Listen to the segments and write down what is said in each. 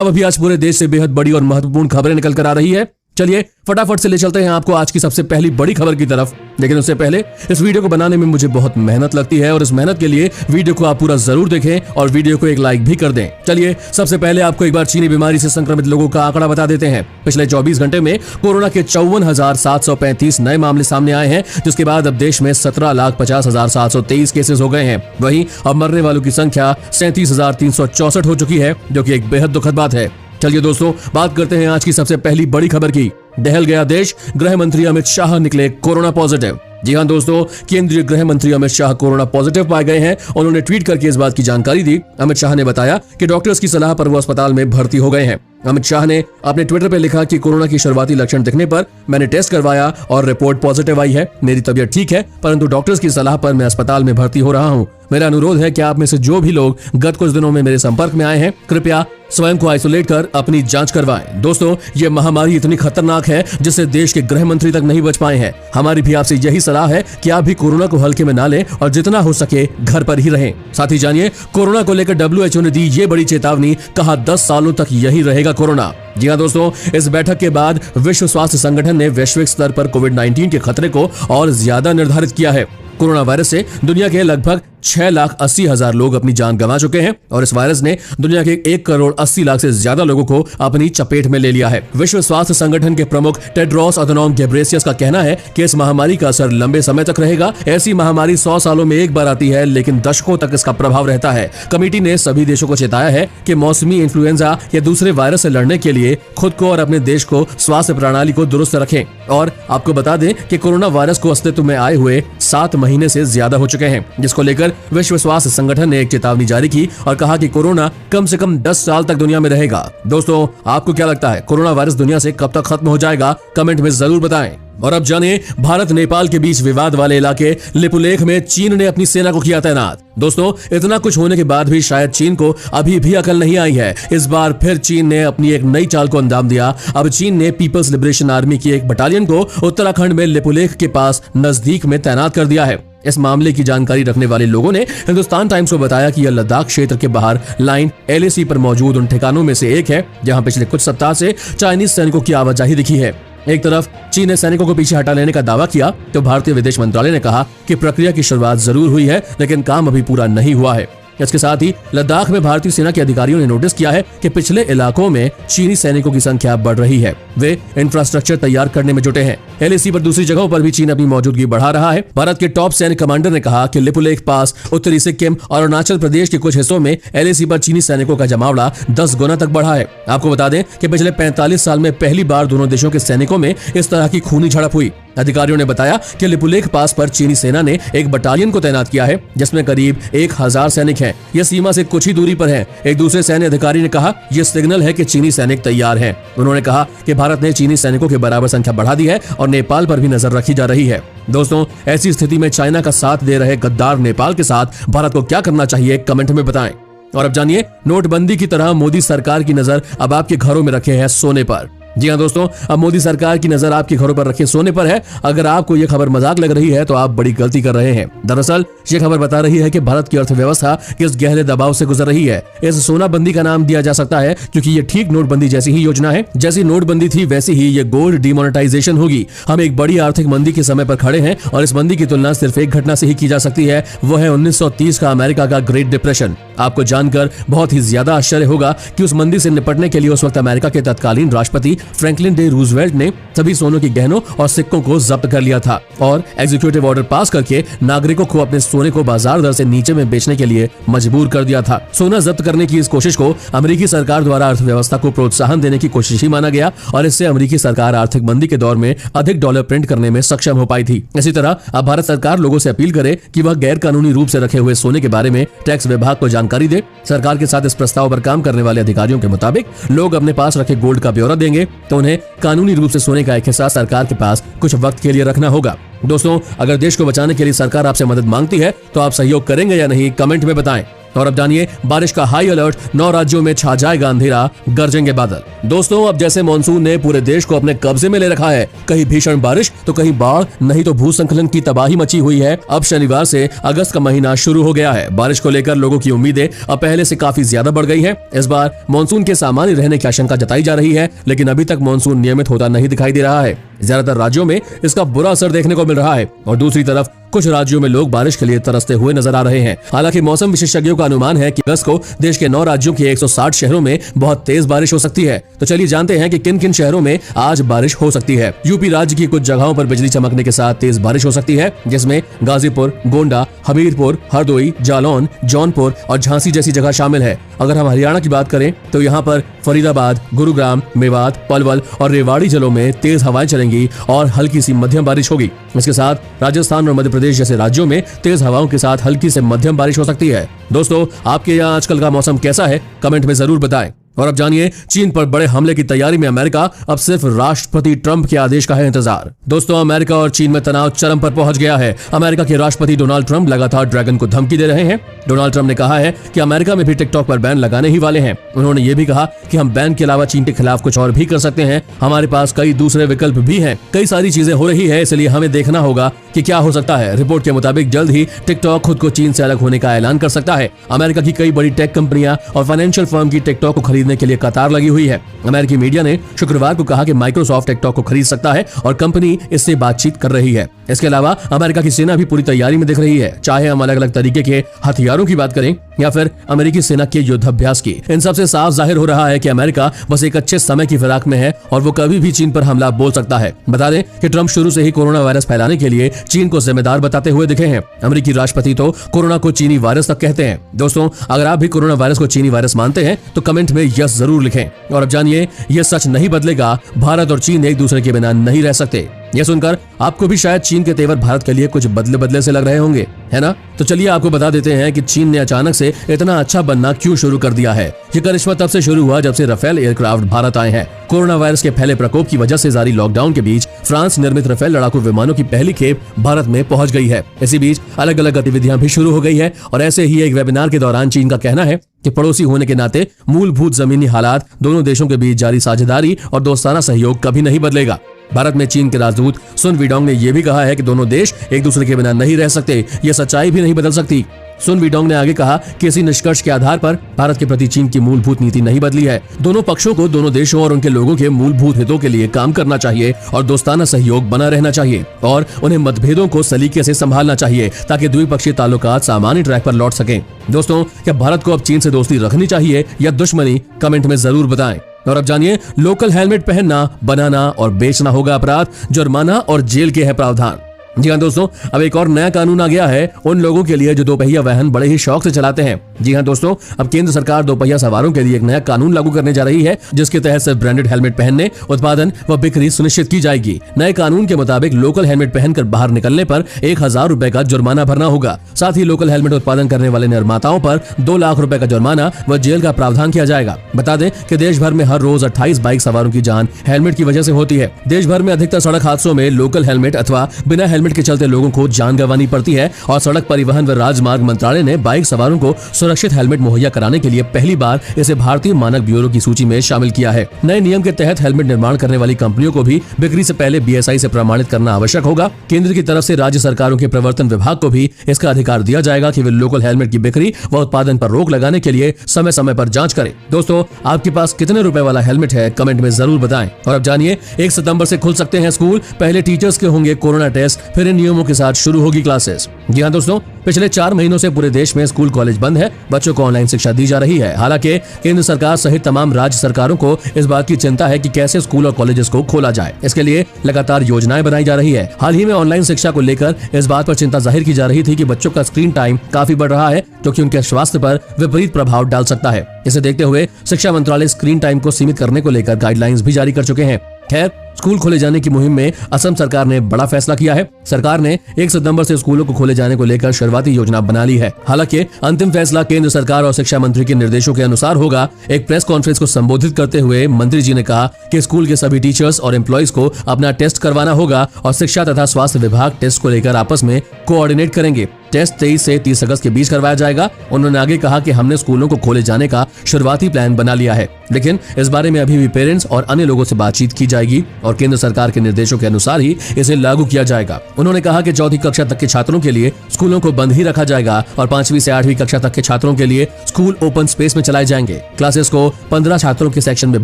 अब अभी आज पूरे देश से बेहद बड़ी और महत्वपूर्ण खबरें निकल कर आ रही है। चलिए फटाफट से ले चलते हैं आपको आज की सबसे पहली बड़ी खबर की तरफ। लेकिन उससे पहले इस वीडियो को बनाने में मुझे बहुत मेहनत लगती है और इस मेहनत के लिए वीडियो को आप पूरा जरूर देखें और वीडियो को एक लाइक भी कर दें। चलिए सबसे पहले आपको एक बार चीनी बीमारी से संक्रमित लोगों का आंकड़ा बता देते हैं। पिछले 24 घंटे में कोरोना के 54,735 नए मामले सामने आए हैं, जिसके बाद अब देश में 17,50,723 केसेस हो गए हैं। वहीं अब मरने वालों की संख्या 37,364 हो चुकी है, जो कि एक बेहद दुखद बात है। चलिए दोस्तों, बात करते हैं आज की सबसे पहली बड़ी खबर की। दहल गया देश, गृह मंत्री अमित शाह निकले कोरोना पॉजिटिव। जी हां दोस्तों, केंद्रीय गृह मंत्री अमित शाह कोरोना पॉजिटिव पाए गए हैं। उन्होंने ट्वीट करके इस बात की जानकारी दी। अमित शाह ने बताया कि डॉक्टर्स की सलाह पर वो अस्पताल में भर्ती हो गए हैं। अमित शाह ने अपने ट्विटर पर लिखा कि कोरोना की शुरुआती लक्षण दिखने पर मैंने टेस्ट करवाया और रिपोर्ट पॉजिटिव आई है। मेरी तबीयत ठीक है, परंतु डॉक्टर्स की सलाह पर मैं अस्पताल में भर्ती हो रहा हूँ। मेरा अनुरोध है कि आप में से जो भी लोग गत कुछ दिनों में मेरे संपर्क में आए हैं, कृपया स्वयं को आइसोलेट कर अपनी जांच करवाएं। दोस्तों, ये महामारी इतनी खतरनाक है जिससे देश के गृह मंत्री तक नहीं बच पाए हैं। हमारी भी आपसे यही सलाह है कि आप भी कोरोना को हल्के में ना लें और जितना हो सके घर पर ही रहें। साथ ही जानिए कोरोना को लेकर WHO ने दी ये बड़ी चेतावनी, कहा 10 सालों तक यही रहेगा कोरोना। जी हां दोस्तों, इस बैठक के बाद विश्व स्वास्थ्य संगठन ने वैश्विक स्तर पर कोविड-19 के खतरे को और ज्यादा निर्धारित किया है। कोरोना वायरस से दुनिया के लगभग 6,80,000 लोग अपनी जान गंवा चुके हैं और इस वायरस ने दुनिया के 1,80,00,000 से ज्यादा लोगों को अपनी चपेट में ले लिया है। विश्व स्वास्थ्य संगठन के प्रमुख टेड्रोस अधनॉम घेब्रेयेसस का कहना है कि इस महामारी का असर लंबे समय तक रहेगा। ऐसी महामारी 100 सालों में एक बार आती है, लेकिन दशकों तक इसका प्रभाव रहता है। कमेटी ने सभी देशों को चेताया है कि मौसमी इन्फ्लुएंजा या दूसरे वायरस से लड़ने के लिए खुद को और अपने देश को स्वास्थ्य प्रणाली को दुरुस्त रखें। और आपको बता दें कि कोरोना वायरस को अस्तित्व में आए हुए 7 महीने से ज्यादा हो चुके हैं, जिसको लेकर विश्व स्वास्थ्य संगठन ने एक चेतावनी जारी की और कहा कि कोरोना कम से कम 10 साल तक दुनिया में रहेगा। दोस्तों, आपको क्या लगता है कोरोना वायरस दुनिया से कब तक खत्म हो जाएगा? कमेंट में जरूर बताएं। और अब जानिए भारत नेपाल के बीच विवाद वाले इलाके लिपुलेख में चीन ने अपनी सेना को किया तैनात। दोस्तों, इतना कुछ होने के बाद भी शायद चीन को अभी भी अकल नहीं आई है। इस बार फिर चीन ने अपनी एक नई चाल को अंजाम दिया। अब चीन ने पीपल्स लिबरेशन आर्मी की एक बटालियन को उत्तराखंड में लिपुलेख के पास नजदीक में तैनात कर दिया है। इस मामले की जानकारी रखने वाले लोगों ने हिंदुस्तान टाइम्स को बताया कि यह लद्दाख क्षेत्र के बाहर लाइन LAC पर मौजूद उन ठिकानों में से एक है जहां पिछले कुछ सप्ताह से चाइनीज सैनिकों की आवाजाही दिखी है। एक तरफ चीन ने सैनिकों को पीछे हटा लेने का दावा किया तो भारतीय विदेश मंत्रालय ने कहा कि प्रक्रिया की शुरुआत जरूर हुई है, लेकिन काम अभी पूरा नहीं हुआ है। इसके साथ ही लद्दाख में भारतीय सेना के अधिकारियों ने नोटिस किया है कि पिछले इलाकों में चीनी सैनिकों की संख्या बढ़ रही है। वे इंफ्रास्ट्रक्चर तैयार करने में जुटे हैं। LAC पर दूसरी जगहों पर भी चीन अपनी मौजूदगी बढ़ा रहा है। भारत के टॉप सैनिक कमांडर ने कहा कि लिपुलेख पास, उत्तरी सिक्किम और अरुणाचल प्रदेश के कुछ हिस्सों में LAC पर चीनी सैनिकों का जमावड़ा 10 गुना तक बढ़ा है। आपको बता दें कि पिछले 45 साल में पहली बार दोनों देशों के सैनिकों में इस तरह की खूनी झड़प हुई। अधिकारियों ने बताया कि लिपुलेख पास पर चीनी सेना ने एक बटालियन को तैनात किया है, जिसमें करीब 1,000 सैनिक हैं। यह सीमा से कुछ ही दूरी पर है। एक दूसरे सैन्य अधिकारी ने कहा, यह सिग्नल है कि चीनी सैनिक तैयार हैं। उन्होंने कहा कि भारत ने चीनी सैनिकों के बराबर संख्या बढ़ा दी है और नेपाल पर भी नजर रखी जा रही है। दोस्तों, ऐसी स्थिति में चाइना का साथ दे रहे गद्दार नेपाल के साथ भारत को क्या करना चाहिए? कमेंट में बताएं। और अब जानिए, नोटबंदी की तरह मोदी सरकार की नजर अब आपके घरों में रखे है सोने पर। जी हाँ दोस्तों, अब मोदी सरकार की नजर आपके घरों पर रखे सोने पर है। अगर आपको यह खबर मजाक लग रही है तो आप बड़ी गलती कर रहे हैं। दरअसल ये खबर बता रही है कि भारत की अर्थव्यवस्था किस गहरे दबाव से गुजर रही है। इस सोनाबंदी का नाम दिया जा सकता है क्योंकि ये ठीक नोटबंदी जैसी ही योजना है। जैसी नोटबंदी थी वैसी ही ये गोल्ड डिमोनेटाइजेशन होगी। हम एक बड़ी आर्थिक मंदी के समय पर खड़े हैं और इस मंदी की तुलना सिर्फ एक घटना से ही की जा सकती है, वो है 1930 का अमेरिका का ग्रेट डिप्रेशन। आपको जानकर बहुत ही ज्यादा आश्चर्य होगा कि उस मंदी से निपटने के लिए उस वक्त अमेरिका के तत्कालीन राष्ट्रपति फ्रैंकलिन डी रूजवेल्ट ने सभी सोनों के गहनों और सिक्कों को जब्त कर लिया था और एग्जीक्यूटिव ऑर्डर पास करके नागरिकों को अपने सोने को बाजार दर से नीचे में बेचने के लिए मजबूर कर दिया था। सोना जब्त करने की इस कोशिश को अमेरिकी सरकार द्वारा अर्थव्यवस्था को प्रोत्साहन देने की कोशिश ही माना गया और इससे अमेरिकी सरकार आर्थिक मंदी के दौर में अधिक डॉलर प्रिंट करने में सक्षम हो पाई थी। इसी तरह अब भारत सरकार लोगों से अपील करे कि वह गैर कानूनी रूप से रखे हुए सोने के बारे में टैक्स विभाग को जानकारी दे। सरकार के साथ इस प्रस्ताव पर काम करने वाले अधिकारियों के मुताबिक लोग अपने पास रखे गोल्ड का ब्यौरा देंगे तो उन्हें कानूनी रूप से सोने का एक हिस्सा सरकार के पास कुछ वक्त के लिए रखना होगा। दोस्तों, अगर देश को बचाने के लिए सरकार आपसे मदद मांगती है तो आप सहयोग करेंगे या नहीं? कमेंट में बताएं। और अब जानिए बारिश का हाई अलर्ट, 9 राज्यों में छा जाएगा अंधेरा, गरजेंगे बादल। दोस्तों अब जैसे मॉनसून ने पूरे देश को अपने कब्जे में ले रखा है, कहीं भीषण बारिश तो कहीं बाढ़, नहीं तो भूस्खलन की तबाही मची हुई है। अब शनिवार से अगस्त का महीना शुरू हो गया है। बारिश को लेकर लोगों की उम्मीदें अब पहले से काफी ज्यादा बढ़ गई है। इस बार मॉनसून के सामान्य रहने की आशंका जताई जा रही है, लेकिन अभी तक मॉनसून नियमित होता नहीं दिखाई दे रहा है। ज्यादातर राज्यों में इसका बुरा असर देखने को मिल रहा है और दूसरी तरफ कुछ राज्यों में लोग बारिश के लिए तरसते हुए नजर आ रहे हैं। हालांकि मौसम विशेषज्ञों का अनुमान है कि अगस्त को देश के 9 राज्यों के 160 शहरों में बहुत तेज बारिश हो सकती है। तो चलिए जानते हैं कि किन किन शहरों में आज बारिश हो सकती है। यूपी राज्य की कुछ जगहों पर बिजली चमकने के साथ तेज बारिश हो सकती है, जिसमें गाजीपुर, गोंडा, हमीरपुर, हरदोई, जालौन, जौनपुर और झांसी जैसी जगह शामिल है। अगर हम हरियाणा की बात करें तो यहाँ पर फरीदाबाद, गुरुग्राम, मेवात, पलवल और रेवाड़ी जिलों में तेज हवाएं चलेंगी और हल्की सी मध्यम बारिश होगी। इसके साथ राजस्थान और मध्य प्रदेश जैसे राज्यों में तेज हवाओं के साथ हल्की से मध्यम बारिश हो सकती है। दोस्तों आपके यहाँ आजकल का मौसम कैसा है, कमेंट में जरूर बताएं। और अब जानिए चीन पर बड़े हमले की तैयारी में अमेरिका, अब सिर्फ राष्ट्रपति ट्रंप के आदेश का है इंतजार। दोस्तों अमेरिका और चीन में तनाव चरम पर पहुंच गया है। अमेरिका के राष्ट्रपति डोनाल्ड ट्रंप लगातार ड्रैगन को धमकी दे रहे हैं। डोनाल्ड ट्रंप ने कहा है कि अमेरिका में भी टिकटॉक पर बैन लगाने ही वाले हैं। उन्होंने ये भी कहा कि हम बैन के अलावा चीन के खिलाफ कुछ और भी कर सकते हैं। हमारे पास कई दूसरे विकल्प भी हैं। कई सारी चीजें हो रही है, इसलिए हमें देखना होगा कि क्या हो सकता है। रिपोर्ट के मुताबिक जल्द ही टिकटॉक खुद को चीन से अलग होने का ऐलान कर सकता है। अमेरिका की कई बड़ी टेक कंपनियां और फाइनेंशियल फर्म की टिकटॉक को खरीदने के लिए कतार लगी हुई है। अमेरिकी मीडिया ने शुक्रवार को कहा कि माइक्रोसॉफ्ट टिकटॉक को खरीद सकता है और कंपनी इससे बातचीत कर रही है। इसके अलावा अमेरिका की सेना भी पूरी तैयारी में दिख रही है, चाहे हम अलग अलग तरीके के हथियारों की बात करें या फिर अमेरिकी सेना के युद्धाभ्यास की। इन सबसे साफ जाहिर हो रहा है कि अमेरिका बस एक अच्छे समय की फिराक में है और वो कभी भी चीन पर हमला बोल सकता है। बता दें कि ट्रंप शुरू से ही कोरोना वायरस फैलाने के लिए चीन को जिम्मेदार बताते हुए दिखे हैं। अमेरिकी राष्ट्रपति तो कोरोना को चीनी वायरस तक कहते हैं। दोस्तों अगर आप भी कोरोना वायरस को चीनी वायरस मानते हैं तो कमेंट में यस जरूर लिखें। और अब जानिए ये सच नहीं बदलेगा, भारत और चीन एक दूसरे के बिना नहीं रह सकते। यह सुनकर आपको भी शायद चीन के तेवर भारत के लिए कुछ बदले बदले से लग रहे होंगे, है ना? तो चलिए आपको बता देते हैं कि चीन ने अचानक से इतना अच्छा बनना क्यों शुरू कर दिया है। ये करिश्मा तब से शुरू हुआ जब से राफेल एयरक्राफ्ट भारत आए हैं। कोरोना वायरस के फैले प्रकोप की वजह से जारी लॉकडाउन के बीच फ्रांस निर्मित राफेल लड़ाकू विमानों की पहली खेप भारत में पहुंच गई है। इसी बीच अलग अलग गतिविधियां भी शुरू हो गई है और ऐसे ही एक वेबिनार के दौरान चीन का कहना है कि पड़ोसी होने के नाते मूलभूत जमीनी हालात, दोनों देशों के बीच जारी साझेदारी और दोस्ताना सहयोग कभी नहीं बदलेगा। भारत में चीन के राजदूत सुन वीडोंग ने यह भी कहा है कि दोनों देश एक दूसरे के बिना नहीं रह सकते। ये सच्चाई भी नहीं बदल सकती। सुन वीडोंग ने आगे कहा कि इसी निष्कर्ष के आधार पर भारत के प्रति चीन की मूलभूत नीति नहीं बदली है। दोनों पक्षों को दोनों देशों और उनके लोगों के मूलभूत हितों के लिए काम करना चाहिए और दोस्ताना सहयोग बना रहना चाहिए और उन्हें मतभेदों को सलीके से संभालना चाहिए ताकि द्विपक्षीय ताल्लुकात सामान्य ट्रैक पर लौट सकें। दोस्तों क्या भारत को अब चीन से दोस्ती रखनी चाहिए या दुश्मनी, कमेंट में जरूर बताएं। और अब जानिए लोकल हेलमेट पहनना, बनाना और बेचना होगा अपराध, जुर्माना और जेल के है प्रावधान। जी हाँ दोस्तों, अब एक और नया कानून आ गया है उन लोगों के लिए जो दोपहिया वाहन बड़े ही शौक से चलाते हैं। जी हाँ दोस्तों, अब केंद्र सरकार दोपहिया सवारों के लिए एक नया कानून लागू करने जा रही है, जिसके तहत सिर्फ ब्रांडेड हेलमेट पहनने, उत्पादन व बिक्री सुनिश्चित की जाएगी। नए कानून के मुताबिक लोकल हेलमेट पहनकर बाहर निकलने पर 1000 रुपए का जुर्माना भरना होगा। साथ ही लोकल हेलमेट उत्पादन करने वाले निर्माताओं पर 2 लाख रुपए का जुर्माना व जेल का प्रावधान किया जाएगा। बता दें कि देश भर में हर रोज 28 बाइक सवारों की जान हेलमेट की वजह से होती है। देश भर में अधिकतर सड़क हादसों में लोकल हेलमेट अथवा बिना हेलमेट के चलते लोगों को जान गंवानी पड़ती है और सड़क परिवहन व राजमार्ग मंत्रालय ने बाइक सवारों को सुरक्षित हेलमेट मुहैया कराने के लिए पहली बार इसे भारतीय मानक ब्यूरो की सूची में शामिल किया है। नए नियम के तहत हेलमेट निर्माण करने वाली कंपनियों को भी बिक्री से पहले BSI से प्रमाणित करना आवश्यक होगा। केंद्र की तरफ से राज्य सरकारों के प्रवर्तन विभाग को भी इसका अधिकार दिया जाएगा कि वे लोकल हेलमेट की बिक्री व उत्पादन पर रोक लगाने के लिए समय समय पर जांच करें। दोस्तों आपके पास कितने रुपए वाला हेलमेट है, कमेंट में जरूर बताएं। और अब जानिए 1 सितंबर से खुल सकते हैं स्कूल। पहले टीचर्स के होंगे कोरोना टेस्ट, फिर इन नियमों के साथ शुरू होगी क्लासेस। जी हाँ दोस्तों, पिछले 4 महीनों से पूरे देश में स्कूल कॉलेज बंद है। बच्चों को ऑनलाइन शिक्षा दी जा रही है। हालांकि केंद्र सरकार सहित तमाम राज्य सरकारों को इस बात की चिंता है कि कैसे स्कूल और कॉलेजेस को खोला जाए। इसके लिए लगातार योजनाएं बनाई जा रही है। हाल ही में ऑनलाइन शिक्षा को लेकर इस बात पर चिंता जाहिर की जा रही थी कि बच्चों का स्क्रीन टाइम काफी बढ़ रहा है, जो कि उनके स्वास्थ्य पर विपरीत प्रभाव डाल सकता है। इसे देखते हुए शिक्षा मंत्रालय स्क्रीन टाइम को सीमित करने को लेकर गाइडलाइंस भी जारी कर चुके हैं। खैर, स्कूल खोले जाने की मुहिम में असम सरकार ने बड़ा फैसला किया है। सरकार ने 1 सितंबर से स्कूलों को खोले जाने को लेकर शुरुआती योजना बना ली है। हालांकि अंतिम फैसला केंद्र सरकार और शिक्षा मंत्री के निर्देशों के अनुसार होगा। एक प्रेस कॉन्फ्रेंस को संबोधित करते हुए मंत्री जी ने कहा कि स्कूल के सभी टीचर्स और एम्प्लॉइज को अपना टेस्ट करवाना होगा और शिक्षा तथा स्वास्थ्य विभाग टेस्ट को लेकर आपस में कोऑर्डिनेट करेंगे। टेस्ट 23 से 30 अगस्त के बीच करवाया जाएगा। उन्होंने आगे कहा कि हमने स्कूलों को खोले जाने का शुरुआती प्लान बना लिया है, लेकिन इस बारे में अभी भी पेरेंट्स और अन्य लोगों से बातचीत की जाएगी और केंद्र सरकार के निर्देशों के अनुसार ही इसे लागू किया जाएगा। उन्होंने कहा कि चौथी कक्षा तक के छात्रों के लिए स्कूलों को बंद ही रखा जाएगा और 5वीं से 8वीं कक्षा तक के छात्रों के लिए स्कूल ओपन स्पेस में चलाए जाएंगे। क्लासेस को 15 छात्रों के सेक्शन में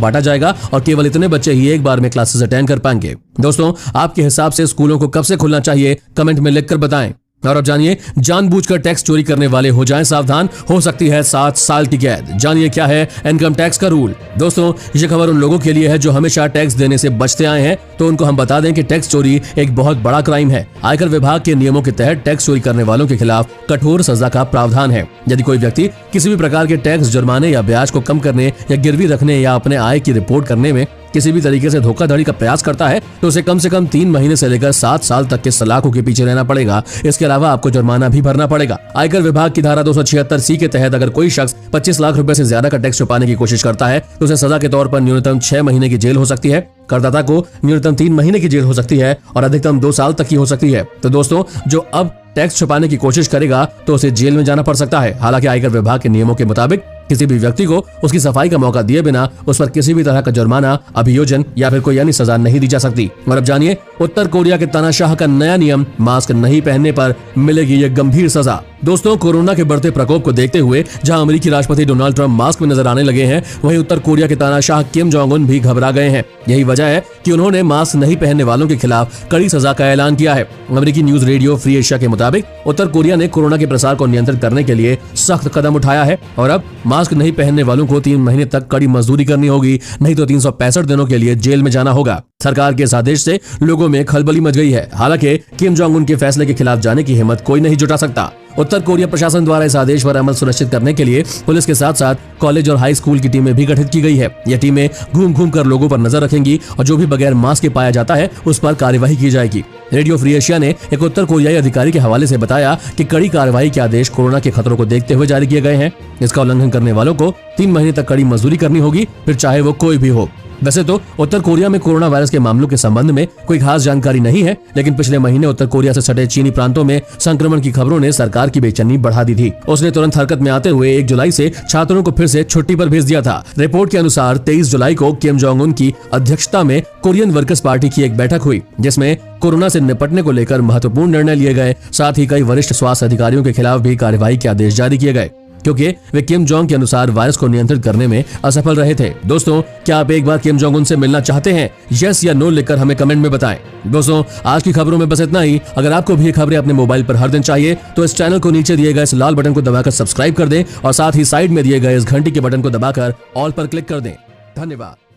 बांटा जाएगा और केवल इतने बच्चे ही एक बार में क्लासेस अटेंड कर पाएंगे। दोस्तों, आपके हिसाब से स्कूलों को कब से खुलना चाहिए, कमेंट में लिखकर बताएं। और अब जानिए, जानबूझकर टैक्स चोरी करने वाले हो जाएं सावधान, हो सकती है 7 साल की कैद। जानिए क्या है इनकम टैक्स का रूल। दोस्तों, ये खबर उन लोगों के लिए है जो हमेशा टैक्स देने से बचते आए हैं, तो उनको हम बता दें कि टैक्स चोरी एक बहुत बड़ा क्राइम है। आयकर विभाग के नियमों के तहत टैक्स चोरी करने वालों के खिलाफ कठोर सजा का प्रावधान है। यदि कोई व्यक्ति किसी भी प्रकार के टैक्स, जुर्माने या ब्याज को कम करने या गिरवी रखने या अपने आय की रिपोर्ट करने में किसी भी तरीके से धोखाधड़ी का प्रयास करता है तो उसे कम से कम 3 महीने से लेकर 7 साल तक के सलाखों के पीछे रहना पड़ेगा। इसके अलावा आपको जुर्माना भी भरना पड़ेगा। आयकर विभाग की धारा 276C के तहत अगर कोई शख्स 25 लाख रुपए से ज्यादा का टैक्स छुपाने की कोशिश करता है तो उसे सजा के तौर पर न्यूनतम 6 महीने की जेल हो सकती है, करदाता को न्यूनतम 3 महीने की जेल हो सकती है और अधिकतम 2 साल तक की हो सकती है। तो दोस्तों, जो अब टैक्स छुपाने की कोशिश करेगा तो उसे जेल में जाना पड़ सकता है। हालांकि आयकर विभाग के नियमों के मुताबिक किसी भी व्यक्ति को उसकी सफाई का मौका दिए बिना उस पर किसी भी तरह का जुर्माना, अभियोजन या फिर कोई अन्य सजा नहीं दी जा सकती। और अब जानिए, उत्तर कोरिया के तानाशाह का नया नियम, मास्क नहीं पहनने पर मिलेगी ये गंभीर सजा। दोस्तों, कोरोना के बढ़ते प्रकोप को देखते हुए जहां अमेरिकी राष्ट्रपति डोनाल्ड ट्रंप मास्क में नजर आने लगे हैं, वहीं उत्तर कोरिया के तानाशाह किम जोंग उन भी घबरा गए हैं। यही वजह है कि उन्होंने मास्क नहीं पहनने वालों के खिलाफ कड़ी सजा का ऐलान किया है। अमेरिकी न्यूज रेडियो फ्री एशिया के मुताबिक उत्तर कोरिया ने कोरोना के प्रसार को नियंत्रित करने के लिए सख्त कदम उठाया है और अब मास्क नहीं पहनने वालों को 3 महीने तक कड़ी मजदूरी करनी होगी, नहीं तो 365 दिनों के लिए जेल में जाना होगा। सरकार के इस आदेश से लोगों में खलबली मच गई है। हालांकि किम जोंग उन के फैसले के खिलाफ जाने की हिम्मत कोई नहीं जुटा सकता। उत्तर कोरिया प्रशासन द्वारा इस आदेश पर अमल सुनिश्चित करने के लिए पुलिस के साथ साथ कॉलेज और हाई स्कूल की टीमें भी गठित की गई है। यह टीमें घूम घूम कर लोगों पर नजर रखेंगी और जो भी बगैर मास्क के पाया जाता है उस पर कार्यवाही की जाएगी। रेडियो फ्री एशिया ने एक उत्तर कोरियाई अधिकारी के हवाले से बताया कि कड़ी कार्रवाई के आदेश कोरोना के खतरों को देखते हुए जारी किए गए हैं। इसका उल्लंघन करने वालों को 3 महीने तक कड़ी मजदूरी करनी होगी, फिर चाहे वो कोई भी हो। वैसे तो उत्तर कोरिया में कोरोना वायरस के मामलों के संबंध में कोई खास जानकारी नहीं है, लेकिन पिछले महीने उत्तर कोरिया से सटे चीनी प्रांतों में संक्रमण की खबरों ने सरकार की बेचैनी बढ़ा दी थी। उसने तुरंत हरकत में आते हुए 1 जुलाई से छात्रों को फिर से छुट्टी पर भेज दिया था। रिपोर्ट के अनुसार 23 जुलाई को किम जोंग उन की अध्यक्षता में कोरियन वर्कर्स पार्टी की एक बैठक हुई, जिसमें कोरोना से निपटने को लेकर महत्वपूर्ण निर्णय लिए गए। साथ ही कई वरिष्ठ स्वास्थ्य अधिकारियों के खिलाफ भी कार्रवाई के आदेश जारी किए गए, क्योंकि वे किम जोंग के अनुसार वायरस को नियंत्रित करने में असफल रहे थे। दोस्तों, क्या आप एक बार किम जोंग उन से मिलना चाहते हैं? यस या नो लिखकर हमें कमेंट में बताएं। दोस्तों, आज की खबरों में बस इतना ही। अगर आपको भी खबरें अपने मोबाइल पर हर दिन चाहिए तो इस चैनल को नीचे दिए गए इस लाल बटन को दबाकर सब्सक्राइब कर दें और साथ ही साइड में दिए गए इस घंटी के बटन को दबाकर ऑल पर क्लिक कर दें। धन्यवाद।